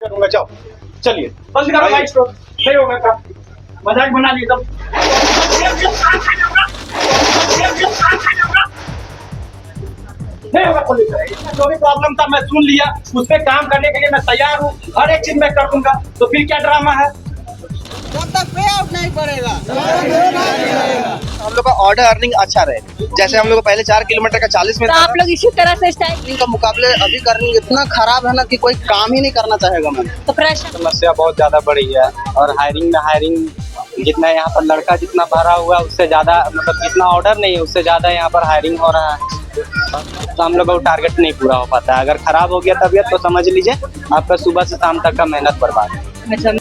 करूंगा। जाओ चलिए बंद करो भाई स्टोर, नहीं होगा काम, मजाक बना ली तुम। नहीं होगा पुलिस, जो भी प्रॉब्लम था मैं सुन लिया, उस पे काम करने के लिए मैं तैयार हूँ, हर एक चीज मैं कर दूंगा। तो फिर क्या ड्रामा है? जब तक पे आउट नहीं पड़ेगा हम लोग का ऑर्डर अर्निंग अच्छा रहे। जैसे हम लोग को पहले 4 किलोमीटर का 40 में तो था, आप लोग इसी तरह से स्टाइल का मुकाबले अभी अर्निंग इतना खराब है ना कि कोई काम ही नहीं करना चाहेगा। मैम तो प्रेशर समस्या बहुत ज्यादा बढ़ी है और हायरिंग जितना यहाँ पर लड़का जितना भरा हुआ है उससे ज्यादा, मतलब जितना ऑर्डर नहीं है उससे ज्यादा यहाँ पर हायरिंग हो रहा है, तो हम लोग का टारगेट नहीं पूरा हो पाता है। अगर खराब हो गया तबीयत तो समझ लीजिए आपका सुबह से शाम तक का मेहनत बर्बाद है। अच्छा,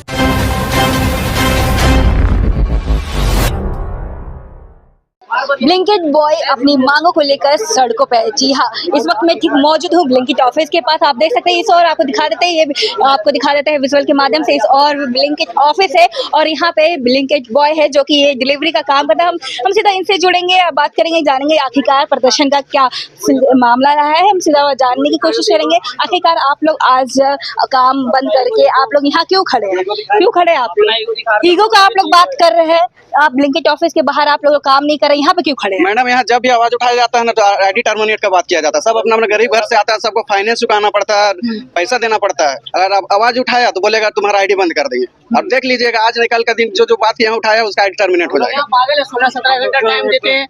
ब्लिंकिट बॉय अपनी मांगों को लेकर सड़कों पर। जी हाँ, इस वक्त मैं ठीक मौजूद हूँ ब्लिंकिट ऑफिस के पास। आप देख सकते हैं इस और आपको दिखा देते हैं, ये आपको दिखा देते हैं विजुअल के माध्यम से। इस और ब्लिंकिट ऑफिस है और यहाँ पे ब्लिंकिट बॉय है जो कि ये डिलीवरी का काम करता है। हम सीधा इनसे जुड़ेंगे, बात करेंगे, जानेंगे आखिरकार प्रदर्शन का क्या मामला रहा है। हम सीधा जानने की कोशिश करेंगे आखिरकार आप लोग आज काम बंद करके आप लोग यहाँ क्यों खड़े हैं, क्यों खड़े हैं आप? ईगो का आप लोग बात कर रहे हैं, आप ब्लिंकिट ऑफिस के बाहर आप लोग काम नहीं कर रहे, यहाँ पे क्यों खड़े हैं? मैडम यहाँ जब भी आवाज उठाया जाता है ना तो आईडी टर्मिनेट का बात किया जाता है। सब अपना अपना गरीब घर से आता है, सबको फाइनेंस चुकाना पड़ता है, पैसा देना पड़ता है। अगर आप आवाज उठाया तो बोलेगा तुम्हारा आईडी बंद कर देंगे। अब देख लीजिएगा आज निकल का दिन जो बात यहाँ उठाया उसका आईडी टर्मिनेट हो जाएगा। पागल है, 16-17 घंटा टाइम देते हैं,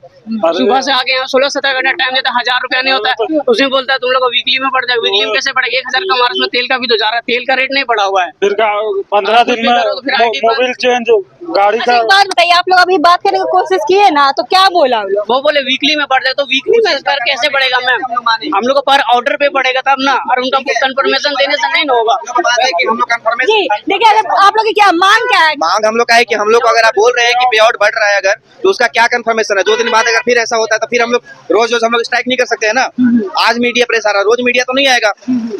सुबह से आके यहाँ 16-17 घंटा टाइम देते हैं, 1000 रुपया नहीं होता है। उसमें बोलता है तुम लोग को वीकली में पड़ जाए। वीकली में कैसे पड़ेगा? 1000 का हमारे उसमें तेल का भी तो जा रहा है, तेल का रेट नहीं बढ़ा हुआ है। फिर 15 दिन में मोबाइल चेंज गाड़ी अच्छा, का। एक बात बताइए, आप लोग अभी बात करने की कोशिश किए ना, तो क्या बोला हम लोग? वो बोले वीकली में पड़ जाए, तो वीकली में कर कैसे पड़ेगा मैम? हम लोग को पर ऑर्डर पे पड़ेगा तब ना, और उनका कंफर्मेशन देने से नहीं होगा। बात है कि हम लोग कंफर्मेशन जी देखिए, अगर आप लोग की क्या मांग क्या है? मांग हम लोग का है कि हम लोग को अगर आप बोल रहे हैं कि पे आउट बढ़ रहा है अगर, तो उसका क्या कंफर्मेशन है? 2 दिन बाद अगर फिर ऐसा होता है तो फिर हम लोग रोज हम लोग स्ट्राइक नहीं कर सकते हैं ना। आज मीडिया प्रेस आ रहा है, रोज मीडिया तो नहीं आएगा,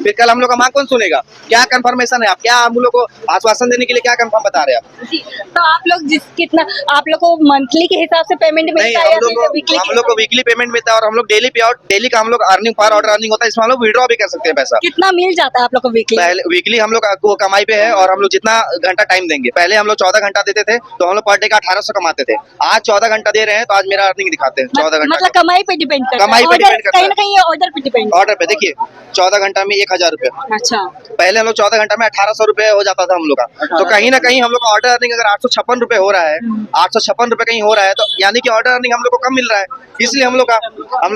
फिर कल हम लोग का मांग कौन सुनेगा? क्या कंफर्मेशन है? आप क्या हम लोग को आश्वासन देने के लिए क्या कंफर्म बता रहे हैं आप? जी, तो आप लोग कितना आप लोग को मंथली के हिसाब से पेमेंट नहीं, मिलता है या फिर वीकली? हम लोग को वीकली पेमेंट मिलता है और हम लोग डेली पे आउट, डेली का हम लोग अर्निंग पर ऑर्डर अर्निंग होता है, इसमें हम लोग विड्रॉ भी कर सकते हैं पैसा। कितना मिल जाता है आप लोग को वीकली? पहले वीकली हम लोग वो कमाई पे है और हम लोग जितना घंटा टाइम देंगे। पहले हम लोग 14 घंटा देते थे तो हम लोग पर डे का 1800 कमाते थे। आज 14 घंटा दे रहे हैं तो आज मेरा अर्निंग दिखाते हैं 14 घंटा। मतलब कमाई पे डिपेंड करता है, कमाई पे डिपेंड करता है, कहीं ना कहीं ऑर्डर पे डिपेंड। ऑर्डर पे देखिए 14 घंटा में 1000 रुपए। अच्छा, पहले हम लोग 14 घंटा में 1800 रुपए हो जाता था हम लोग का। तो कहीं ना कहीं हम लोग का ऑर्डर अर्निंग अगर 856 रुपए हो रहा है, 856 रुपए कहीं हो रहा है, तो यानी कि ऑर्डर अर्निंग हम लोग को कम मिल रहा है। इसलिए हम लोग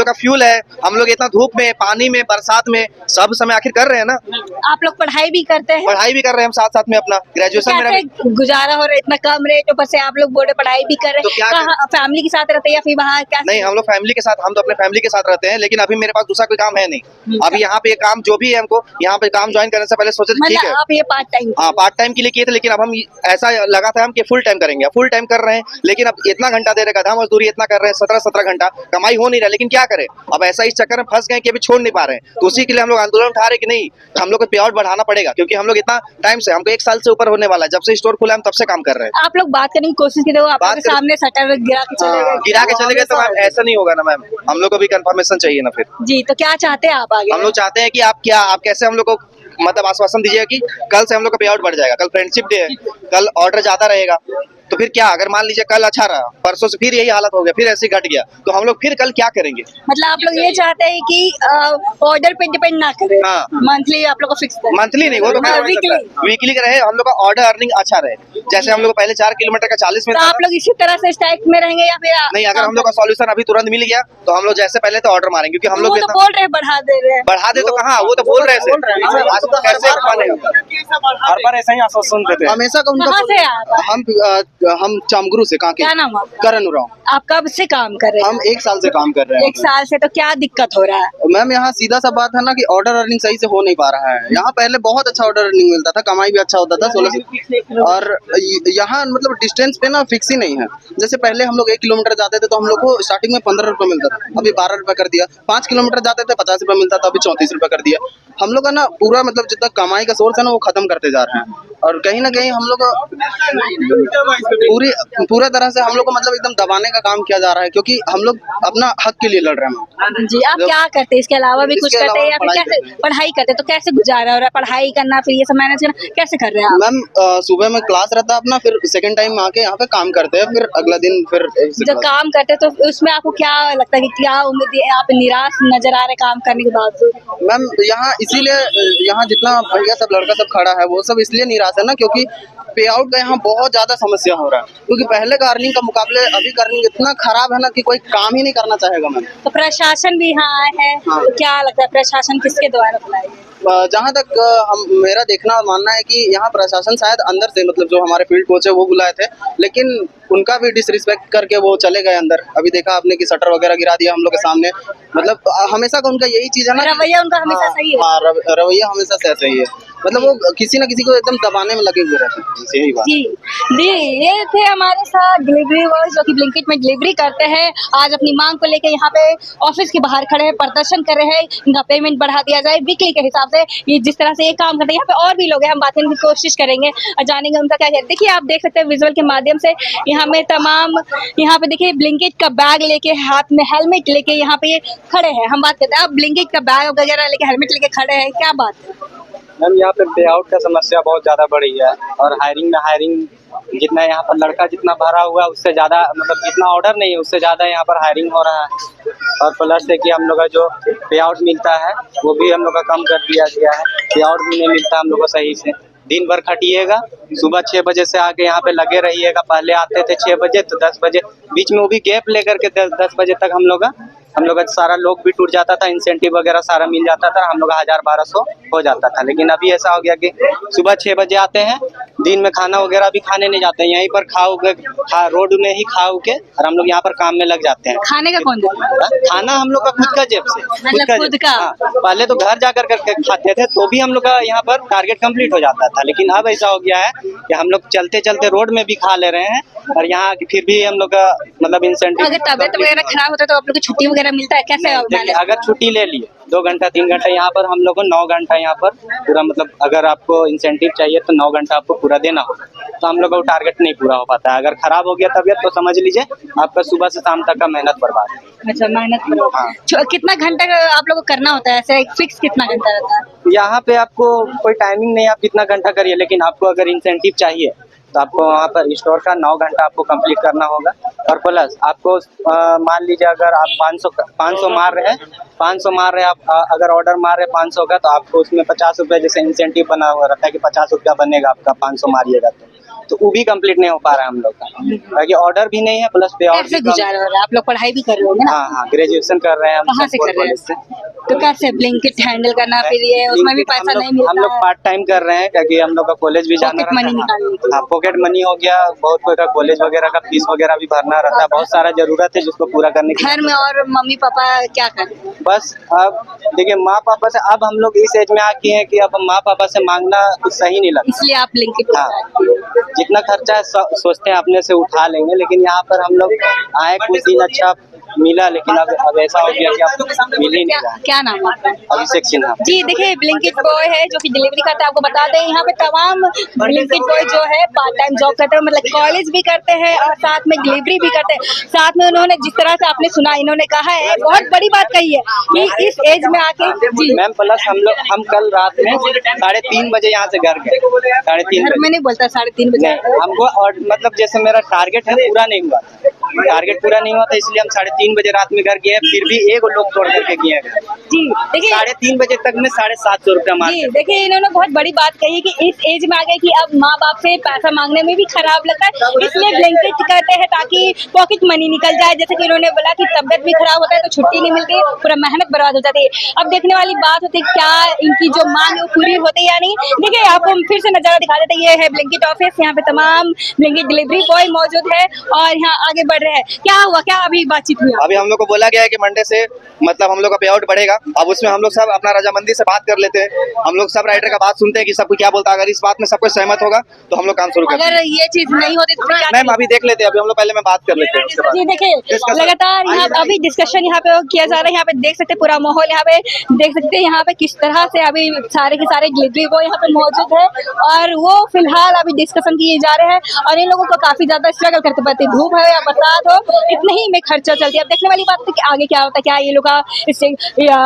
का फ्यूल है, हम लोग इतना धूप में, पानी में, बरसात में सब समय आखिर कर रहे हैं ना। आप लोग पढ़ाई भी करते हैं? पढ़ाई भी कर रहे हैं हम साथ साथ में, अपना ग्रेजुएशन मेरा। कैसे गुजारा हो रहा है इतना कम रेट ऊपर से आप लोग बोर्ड पढ़ाई भी कर रहे तो क्या हैं? कहाँ फैमिली के साथ रहते हैं या फिर वहाँ क्या? नहीं, हम लोग फैमिली के साथ, हम तो अपने फैमिली के साथ रहते हैं, लेकिन अभी मेरे पास दूसरा कोई काम है नहीं। अभी यहाँ पे काम जो भी है, हमको यहाँ पे काम ज्वाइन करने से पहले सोचे ठीक मतलब है, आप ये पार्ट टाइम? हाँ पार्ट टाइम के लिए किए थे, लेकिन अब हम ऐसा लगा था हम कि फुल टाइम करेंगे। फुल टाइम कर रहे हैं, लेकिन अब इतना घंटा दे रहे, गधा मजदूरी इतना कर रहे हैं, 17 घंटा कमाई हो नहीं रहा, लेकिन क्या करें? अब ऐसा इस चक्कर में फंस गए कि अभी छोड़ नहीं पा रहे हैं। तो उसी के लिए हम लोग आंदोलन उठा रहे कि नहीं, हम लोग को पे आउट बढ़ाना पड़ेगा, क्योंकि हम लोग इतना टाइम से, हमको 1 साल से ऊपर होने वाला है, जब से स्टोर खुला हम तब से काम कर रहे हैं। आप लोग बात करने की कोशिश की, आप लोग के सामने शटर गिरा के चले गए। गिरा के चले गए तो मैम ऐसा नहीं होगा ना मैम, हम लोग को भी कंफर्मेशन चाहिए ना फिर। जी, तो क्या चाहते हैं आप आगे? हम लोग चाहते हैं कि आप कैसे हम लोग को मतलब आश्वासन दीजिएगा कि कल से हम लोग का पे आउट बढ़ जाएगा। कल फ्रेंडशिप डे है, कल ऑर्डर ज्यादा रहेगा, तो फिर क्या? अगर मान लीजिए कल अच्छा रहा, परसों से फिर यही हालत हो गया, फिर ऐसे घट गया, तो हम लोग फिर कल क्या करेंगे? मतलब आप लोग ये चाहते हैं कि ऑर्डर पे डिपेंड ना करें, हाँ। मंथली आप लोग को फिक्स करें? मंथली नहीं, वो तो वीकली रहे, हम लोग का ऑर्डर अर्निंग अच्छा रहे। जैसे हम लोग को पहले 4 किलोमीटर का 40 में तो था। आप लोग इसी तरह से स्ट्राइक में रहेंगे या फिर नहीं, अगर हम लोग का सॉल्यूशन अभी तुरंत मिल गया तो हम लोग जैसे पहले तो ऑर्डर मारेंगे, क्योंकि हम लोग वो तो बोल रहे हैं बढ़ा दे रहे हैं। बढ़ा दे तो कहाँ, वो तो बोल रहे थे, आज तो कैसे मानेगा? हर बार ऐसा ही आश्वासन देते हैं। हमेशा का कहाँ से आप? हम चामगुरु से। कहाँ के? क्या नाम आपका? करण उरांव। आप कब से काम कर रहे हैं? हम 1 साल से काम कर रहे हैं। 1 साल से, तो क्या दिक्कत हो रहा है? मैम यहाँ सीधा सा बात है ना कि ऑर्डर अर्निंग सही से हो नहीं पा रहा है। यहाँ पहले बहुत अच्छा ऑर्डर अर्निंग मिलता था, कमाई भी अच्छा होता था 16 और यहाँ मतलब डिस्टेंस पे ना फिक्स ही नहीं है। जैसे पहले हम लोग 1 किलोमीटर जाते थे तो हम लोग को स्टार्टिंग में 15 रुपए मिलता था, अभी 12 रुपए कर दिया। 5 किलोमीटर जाते थे 50 रुपए मिलता था, अभी 34 रुपए कर दिया। हम लोग का ना पूरा मतलब जितना कमाई का सोर्स है ना वो खत्म करते जा रहे हैं, और कहीं ना कहीं हम लोग पूरा तरह से हम लोग को मतलब एकदम दबाने का काम किया जा रहा है, क्योंकि हम लोग अपना हक के लिए लड़ रहे हैं। जी, आप क्या करते हैं इसके अलावा भी कुछ इसके करते हैं या फिर अलावा कैसे पढ़ाई करते हैं? तो कैसे गुजारा हो रहा है पढ़ाई करना, फिर ये सब मैनेज करना, कैसे कर रहे हैं आप? मैम सुबह में क्लास रहता है अपना, फिर सेकंड टाइम आके यहाँ पे काम करते हैं, फिर अगला दिन फिर से जब class। काम करते हैं तो उसमें आपको क्या लगता है कि क्या उम्मीद है, आप निराश नजर आ रहे काम करने के बावजूद? मैम यहाँ इसीलिए यहाँ जितना भैया सब लड़का सब खड़ा है वो सब इसलिए निराश है ना, क्योंकि पे आउट का यहाँ बहुत ज्यादा समस्या हो रहा है, क्योंकि पहले का अर्निंग का मुकाबले अभी का अर्निंग इतना खराब है ना कि कोई काम ही नहीं करना चाहेगा मैम। तो प्रशासन भी यहाँ आया है, हाँ। तो क्या लगता है प्रशासन किसके द्वारा बुलाया है? जहाँ तक मेरा देखना और मानना है कि यहाँ प्रशासन शायद अंदर से, मतलब जो हमारे फील्ड कोच है वो बुलाए थे, लेकिन उनका भी डिसरिस्पेक्ट करके वो चले गए अंदर। अभी देखा आपने कि शटर वगैरह गिरा दिया हम लोग के सामने। मतलब हमेशा का उनका यही चीज है ना, रवैया उनका हमेशा सही है। हाँ, रवैया हमेशा से सही है। मतलब वो किसी ना किसी को एकदम दबाने में लगे हुए रहते हैं, बस यही बात। जी जी, ये थे हमारे साथ डिलीवरी बॉय जो कि ब्लिंकिट में डिलीवरी करते हैं। आज अपनी मांग को लेकर यहाँ पे ऑफिस के बाहर खड़े हैं, प्रदर्शन कर रहे हैं, इनका पेमेंट बढ़ा दिया जाए वीकली के हिसाब से। ये जिस तरह से ये काम करते हैं, यहाँ पे और भी लोग हैं, हम बात करने की कोशिश करेंगे और जानेंगे उनका क्या कहते हैं। देखिए, आप देख सकते हैं विजुअल के माध्यम से यहाँ में तमाम, यहाँ पे देखिए ब्लिंकिट का बैग लेके, हाथ में हेलमेट लेके यहाँ पे ये खड़े हैं। हम बात करते हैं, आप ब्लिंकिट का बैग वगैरह लेके, हेलमेट लेके खड़े हैं, क्या बात है? मैम यहाँ पे पे आउट का समस्या बहुत ज़्यादा बढ़ गई है, और हायरिंग जितना यहाँ पर लड़का जितना भरा हुआ है उससे ज़्यादा, मतलब जितना ऑर्डर नहीं है उससे ज़्यादा यहाँ पर हायरिंग हो रहा है। और प्लस है कि हम लोग का जो पे आउट मिलता है वो भी हम लोग का कम कर दिया गया है। पे आउट भी नहीं मिलता हम लोग को सही से। दिन भर खटिएगा, सुबह 6 बजे से आके यहाँ पे लगे रहिएगा। पहले आते थे 6 बजे तो 10 बजे, बीच में वो भी गैप लेकर के 10 बजे तक हम लोग का सारा लोग भी टूट जाता था, इंसेंटिव वगैरह सारा मिल जाता था, हम लोग का 1000-1200 हो जाता था। लेकिन अभी ऐसा हो गया कि सुबह 6 बजे आते हैं, दिन में खाना वगैरह भी खाने नहीं जाते हैं, यहीं पर रोड में ही खा के और हम लोग यहाँ पर काम में लग जाते हैं। खाने का कौन देता है? खाना हम लोग का खुद का जेब से, मतलब खुद का? हाँ, पहले तो घर जाकर करके खाते थे तो भी हम लोग का यहाँ पर टारगेट कंप्लीट हो जाता था, लेकिन अब ऐसा हो गया है कि हम लोग चलते चलते रोड में भी खा ले रहे हैं और यहाँ फिर भी हम लोग का मतलब इंसेंटिव। अगर तबियत वगैरह खराब होता है तो आप लोग को छुट्टी वगैरह मिलता है? कैसे देखिए, अगर छुट्टी ले लिए 2 घंटा 3 घंटा, यहाँ पर हम लोग को 9 घंटा यहाँ पर पूरा, मतलब अगर आपको इंसेंटिव चाहिए तो 9 घंटा आपको पूरा देना होगा, तो हम लोग का टारगेट नहीं पूरा हो पाता है। अगर खराब हो गया तबियत तो समझ लीजिए आपका सुबह से शाम तक का मेहनत बर्बाद है। अच्छा, मेहनत करो। हाँ। कितना घंटा आप लोग को करना होता है? ऐसे फिक्स कितना घंटा रहता है? यहाँ पे आपको कोई टाइमिंग नहीं, आप कितना घंटा करिए, लेकिन आपको अगर इंसेंटिव चाहिए तो आपको वहाँ पर स्टोर का 9 घंटा आपको कंप्लीट करना होगा। और प्लस आपको मान लीजिए अगर आप 500 मार रहे हैं आप, अगर ऑर्डर मार रहे हैं 500 का, तो आपको उसमें 50 रुपये जैसे इंसेंटिव बना हुआ रहता है कि 50 रुपया बनेगा आपका 500 मारिएगा तो वो भी कंप्लीट नहीं हो पा रहा है हम लोग का, क्योंकि ऑर्डर भी नहीं है, प्लस पे कैसे गुजारा हो रहा है? आप लोग पढ़ाई भी कर रहे होंगे ना? हाँ, ग्रेजुएशन कर रहे हैं हम। कहाँ से कर रहे हैं? तो कैसे ब्लिंकिट हैंडल करना, फिर ये उसमें भी पैसा नहीं मिलता? हम लोग पार्ट टाइम कर रहे हैं, क्योंकि हम लोग का कॉलेज भी जाना पॉकेट मनी निकालने के लिए। हाँ, पॉकेट मनी हो गया, बहुत कोई का कॉलेज वगैरह का फीस वगैरह भी भरना रहता है, बहुत सारा जरूरत है जिसको पूरा करने की। घर में और मम्मी पापा क्या कर? बस अब देखिए, माँ पापा से अब हम लोग इस एज में आ गए हैं कि अब माँ पापा से मांगना कुछ सही नहीं लगता, इसलिए आप ब्लिंकिट। हाँ, जितना खर्चा है सोचते हैं अपने से उठा लेंगे, लेकिन यहाँ पर हम लोग आए कुछ दिन अच्छा मिला, लेकिन अब ऐसा हो गया कि अब मिल ही नहीं रहा। क्या नाम है आपका? अभिषेक सिन्हा। जी, देखिए ब्लिंकिट बॉय है जो कि डिलीवरी करता है। आपको बता दें यहाँ पे तमाम ब्लिंकिट बॉय जो है पार्ट टाइम जॉब करते हैं, मतलब कॉलेज भी करते हैं और साथ में डिलीवरी भी करते हैं। साथ में उन्होंने जिस तरह से आपने सुना, इन्होंने कहा है बहुत बड़ी बात कही है कि इस एज में आके। जी मैम, प्लस हम कल रात में 3:30 बजे यहाँ से घर गए, 3:30 घर में नहीं बोलता 3:30 बजे हमको, और मतलब जैसे मेरा टारगेट है पूरा नहीं हुआ, इसलिए हम 3:30 बजे रात में घर गए, फिर भी एक लोग तोड़ करके गए। जी देखिए, 3:30 बजे तक में 750 रुपया मार। जी देखिए, इन्होंने बहुत बड़ी बात कही कि इस एज में आ गए कि अब माँ बाप से पैसा मांगने में भी खराब लगता है, इसलिए ब्लिंकिट करते हैं ताकि पॉकेट मनी निकल जाए। जैसे कि इन्होंने बोला कि तबियत भी खराब होता है तो छुट्टी नहीं मिलती, पूरा मेहनत बर्बाद हो जाती है। अब देखने वाली बात होती है क्या इनकी जो मांग है वो पूरी होती है या नहीं। देखिए, आपको हम फिर से नजारा दिखा देते हैं। ये है ब्लिंकिट ऑफिस, यहाँ पे तमाम ब्लिंकिट डिलीवरी बॉय मौजूद है और यहाँ आगे बढ़ रहे हैं, क्या हुआ, क्या अभी बातचीत हुई? अभी हम लोग को बोला गया है कि मंडे से मतलब हम लोग का पे आउट बढ़ेगा। अब उसमें हम लोग सब अपना रजामंदी से बात कर लेते हैं, हम लोग सब राइडर का बात सुनते हैं कि सबको क्या बोलता है। अगर इस बात में सबको सहमत होगा तो हम लोग काम शुरू करते अगर ये चीज नहीं होती तो फिर क्या? मैम अभी देख लेते हैं, अभी हम लोग पहले में बात कर लेते हैं उसके बाद। जी देखिए, लगातार यहाँ अभी डिस्कशन यहाँ पे किया जा रहा है। यहाँ पे देख सकते हैं पूरा माहौल, यहाँ पे देख सकते हैं यहाँ पे किस तरह से अभी सारे के सारे गिलिड्री वो यहाँ पे मौजूद है और वो फिलहाल अभी डिस्कशन किए जा रहे हैं और इन लोगों को काफी ज्यादा स्ट्रगल करते पड़ते, धूप है या बरसात हो, इतने ही में खर्चा चलती है। अब देखने वाली बात है कि आगे क्या होता है, क्या ये लोग का इससे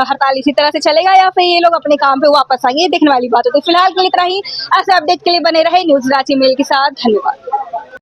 हड़ताल इसी तरह से चलेगा या फिर ये लोग अपने काम पे वापस आएंगे, ये देखने वाली बात होती है। फिलहाल के लिए इतना ही। ऐसे अपडेट के लिए बने रहे न्यूज रांची मेल के साथ। धन्यवाद।